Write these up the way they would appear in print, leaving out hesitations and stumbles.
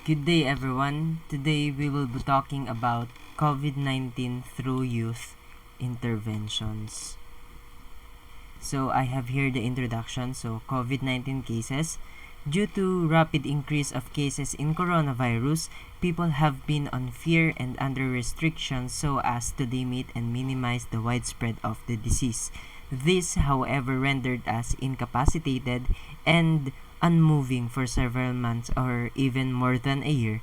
Good day, everyone. Today we will be talking about COVID-19 through youth interventions. So I have here the introduction. So COVID-19 cases. Due to rapid increase of cases in coronavirus, people have been on fear and under restrictions so as to limit and minimize the widespread of the disease. This, however, rendered us incapacitated and unmoving for several months or even more than a year.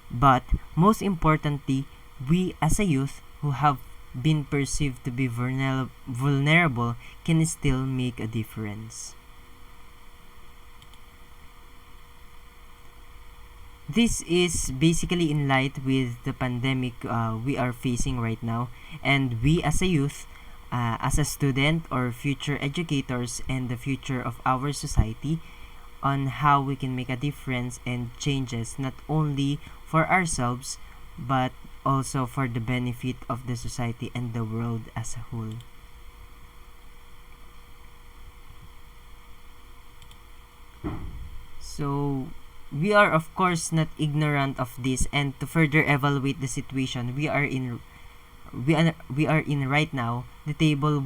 But most importantly, we as a youth who have been perceived to be vulnerable can still make a difference. This is basically in light with the pandemic we are facing right now, and we as a youth, as a student or future educators and the future of our society, on how we can make a difference and changes not only for ourselves but also for the benefit of the society and the world as a whole. So we are of course not ignorant of this, and to further evaluate the situation we are in right now, the table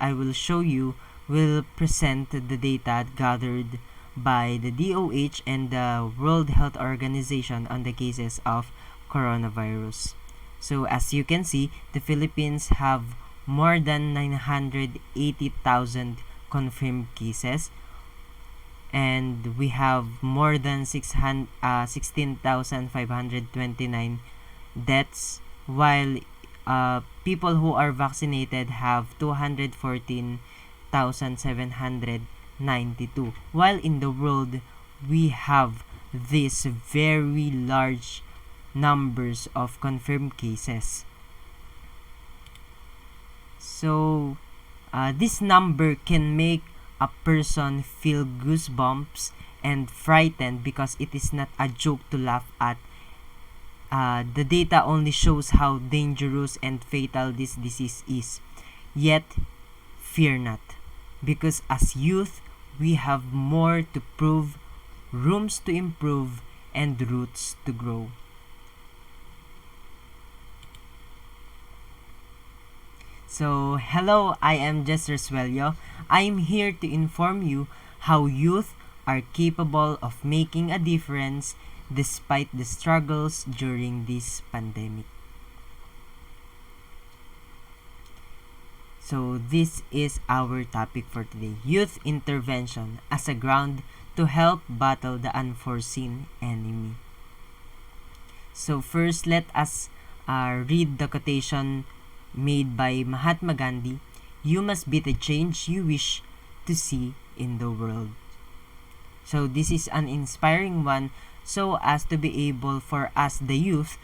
I will show you will present the data gathered by the DOH and the World Health Organization on the cases of coronavirus. So as you can see, the Philippines have more than 980,000 confirmed cases, and we have more than 16,529 deaths, while people who are vaccinated have 214,792, while in the world we have these very large numbers of confirmed cases. So this number can make a person feel goosebumps and frightened because it is not a joke to laugh at. The data only shows how dangerous and fatal this disease is. Yet, fear not, because as youth, we have more to prove, rooms to improve, and roots to grow. So, hello, I am Jess Resuello. I am here to inform you how youth are capable of making a difference despite the struggles during this pandemic. So, this is our topic for today: youth intervention as a ground to help battle the unforeseen enemy. So, first, let us read the quotation made by Mahatma Gandhi: "You must be the change you wish to see in the world." So this is an inspiring one, so as to be able for us, the youth,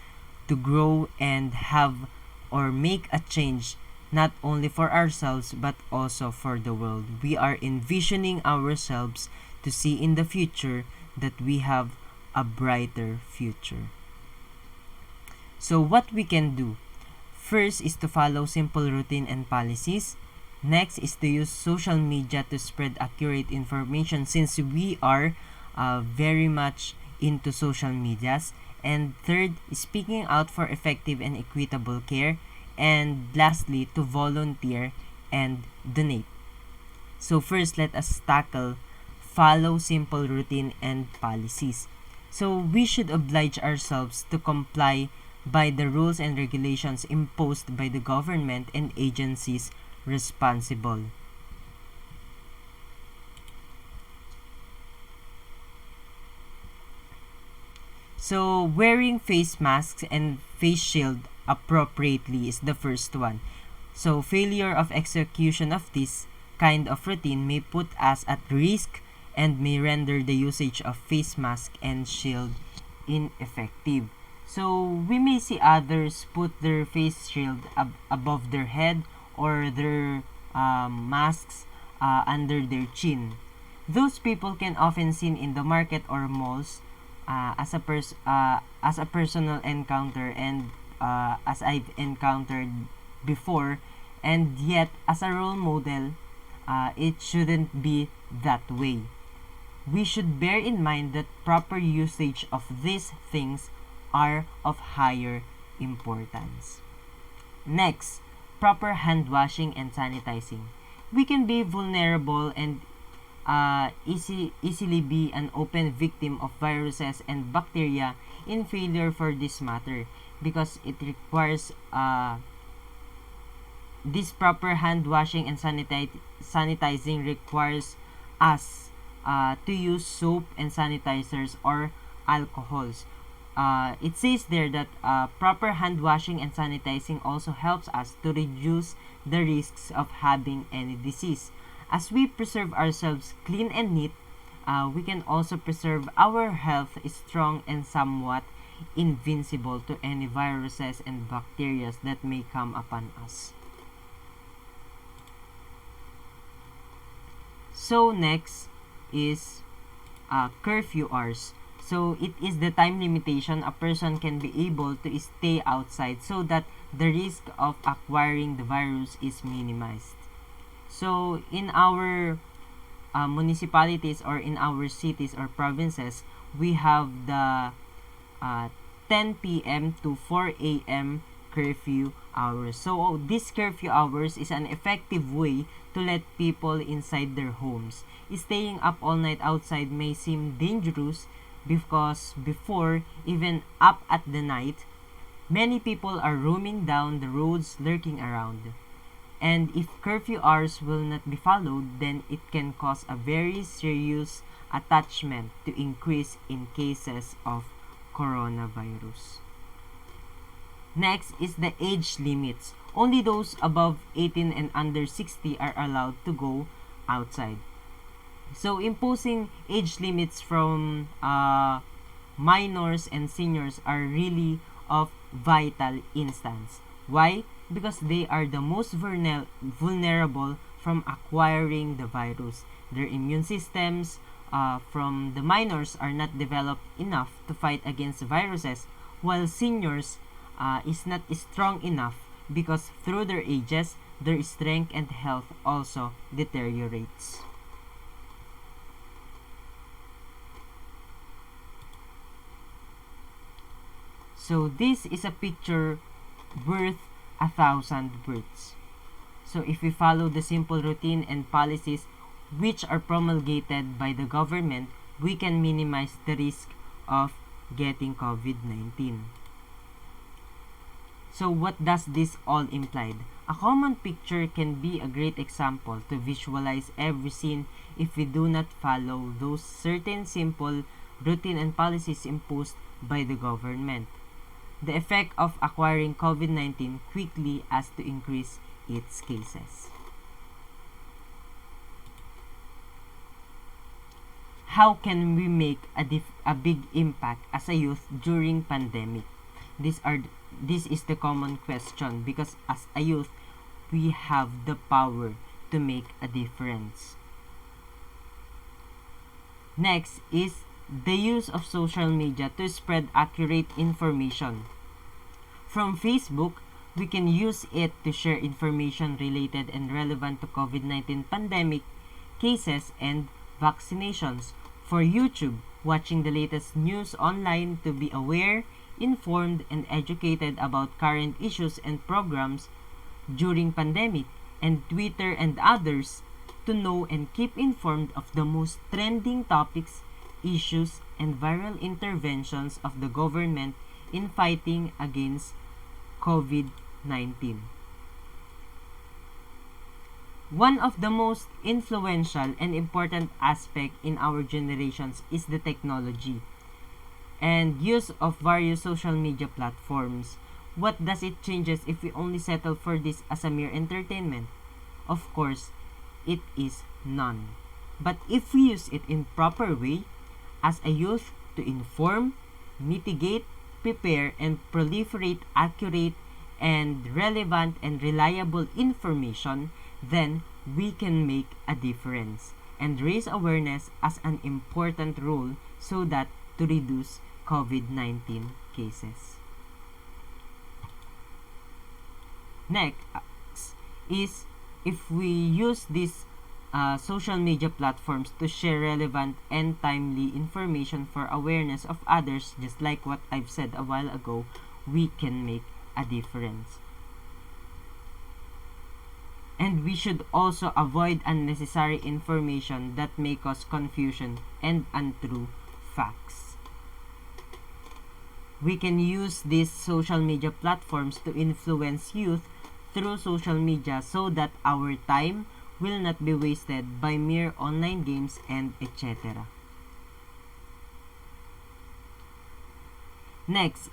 to grow and have or make a change not only for ourselves but also for the world. We are envisioning ourselves to see in the future that we have a brighter future. So what we can do? First is to follow simple routine and policies. Next is to use social media to spread accurate information, since we are very much into social medias. And third, speaking out for effective and equitable care. And lastly, to volunteer and donate. So first, let us tackle follow simple routine and policies. So we should oblige ourselves to comply by the rules and regulations imposed by the government and agencies responsible. So wearing face masks and face shield appropriately is the first one. So failure of execution of this kind of routine may put us at risk and may render the usage of face mask and shield ineffective. So we may see others put their face shield above their head or their masks under their chin. Those people can often seen in the market or malls as a personal encounter, and as I've encountered before, and yet as a role model, it shouldn't be that way. we should bear in mind that proper usage of these things are of higher importance. Next, proper hand washing and sanitizing. We can be vulnerable and easily be an open victim of viruses and bacteria in failure for this matter, because it requires this proper hand washing and sanitizing requires us to use soap and sanitizers or alcohols. It says there that proper hand washing and sanitizing also helps us to reduce the risks of having any disease. As we preserve ourselves clean and neat, we can also preserve our health strong and somewhat invincible to any viruses and bacteria that may come upon us. So next is curfew hours. So it is the time limitation a person can be able to stay outside so that the risk of acquiring the virus is minimized. So in our municipalities or in our cities or provinces, we have the 10 p.m. to 4 a.m. curfew hours. So this curfew hours is an effective way to let people inside their homes. Staying up all night outside may seem dangerous because before, even up at the night, many people are roaming down the roads lurking around. And if curfew hours will not be followed, then it can cause a very serious attachment to increase in cases of coronavirus. Next is the age limits. Only those above 18 and under 60 are allowed to go outside. So imposing age limits from minors and seniors are really of vital instance. Why? Because they are the most vulnerable from acquiring the virus. Their immune systems from the minors are not developed enough to fight against viruses, while seniors is not strong enough because through their ages, their strength and health also deteriorates. So this is a picture worth 1,000 words. So if we follow the simple routine and policies which are promulgated by the government, we can minimize the risk of getting COVID-19. So what does this all imply? A common picture can be a great example to visualize every scene if we do not follow those certain simple routine and policies imposed by the government. The effect of acquiring COVID-19 quickly as to increase its cases. How can we make a big impact as a youth during pandemic? This is the common question because as a youth, we have the power to make a difference. Next is the use of social media to spread accurate information. From Facebook, we can use it to share information related and relevant to COVID-19 pandemic cases and vaccinations. For YouTube, watching the latest news online to be aware, informed, and educated about current issues and programs during pandemic, and Twitter and others to know and keep informed of the most trending topics, issues, and viral interventions of the government in fighting against COVID-19. One of the most influential and important aspect in our generations is the technology and use of various social media platforms. What does it changes if we only settle for this as a mere entertainment? Of course, it is none. But if we use it in proper way, as a youth to inform, mitigate, prepare, and proliferate accurate and relevant and reliable information, then we can make a difference and raise awareness as an important role so that to reduce COVID-19 cases. Next is if we use this social media platforms to share relevant and timely information for awareness of others, just like what I've said a while ago, we can make a difference. And we should also avoid unnecessary information that may cause confusion and untrue facts. We can use these social media platforms to influence youth through social media so that our time will not be wasted by mere online games and etc. Next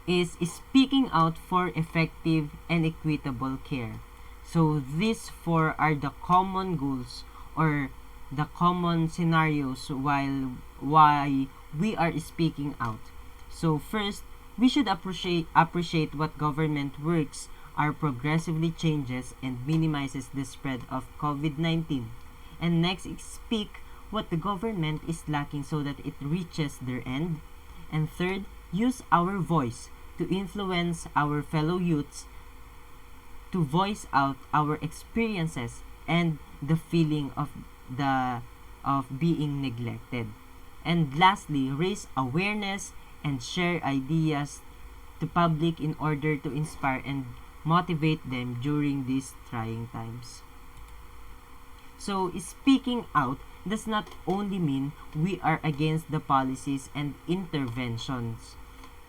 is speaking out for effective and equitable care. So these four are the common goals or the common scenarios why we are speaking out. So first, we should appreciate what government works are progressively changes and minimizes the spread of COVID-19. And next, speak what the government is lacking so that it reaches their end. And third, use our voice to influence our fellow youths to voice out our experiences and the feeling of being neglected. And lastly, raise awareness and share ideas to public in order to inspire and motivate them during these trying times. So, speaking out does not only mean we are against the policies and interventions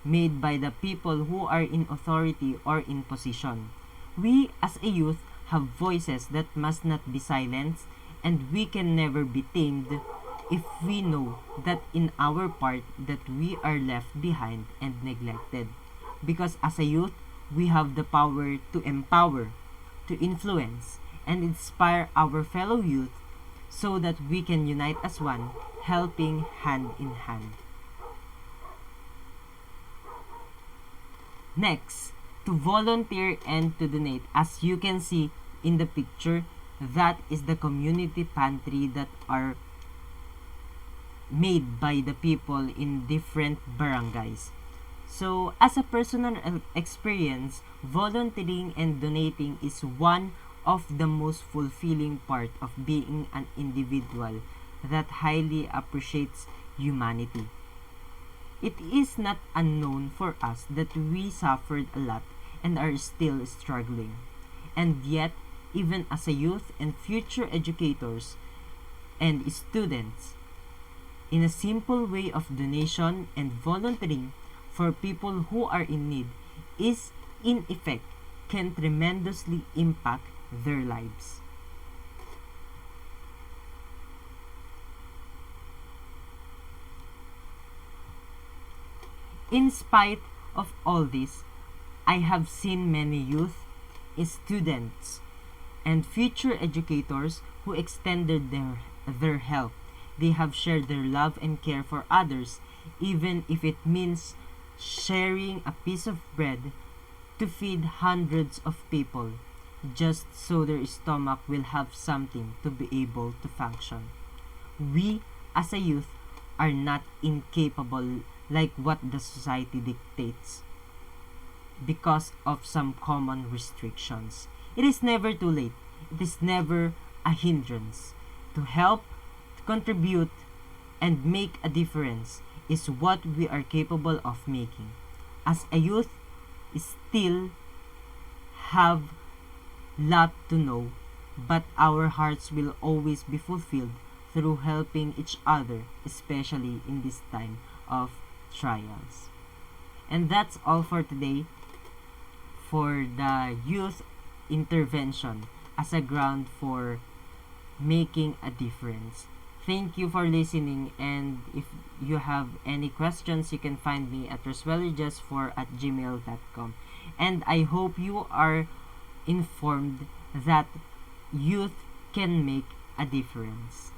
made by the people who are in authority or in position. We as a youth have voices that must not be silenced, and we can never be tamed if we know that in our part that we are left behind and neglected. Because as a youth, we have the power to empower, to influence, and inspire our fellow youth so that we can unite as one, helping hand in hand. Next, to volunteer and to donate. As you can see in the picture, that is the community pantry that are made by the people in different barangays. So, as a personal experience, volunteering and donating is one of the most fulfilling part of being an individual that highly appreciates humanity. It is not unknown for us that we suffered a lot and are still struggling. And yet, even as a youth and future educators and students, in a simple way of donation and volunteering for people who are in need is in effect can tremendously impact their lives. In spite of all this, I have seen many youth, students, and future educators who extended their help. They have shared their love and care for others, even if it means sharing a piece of bread to feed hundreds of people, just so their stomach will have something to be able to function. We, as a youth, are not incapable like what the society dictates because of some common restrictions. It is never too late. It is never a hindrance. To help, to contribute, and make a difference is what we are capable of making. As a youth, still have lot to know, but our hearts will always be fulfilled through helping each other, especially in this time of trials. And that's all for today for the youth intervention as a ground for making a difference. Thank you for listening, and if you have any questions, you can find me at roswellyjust4@gmail.com. And I hope you are informed that youth can make a difference.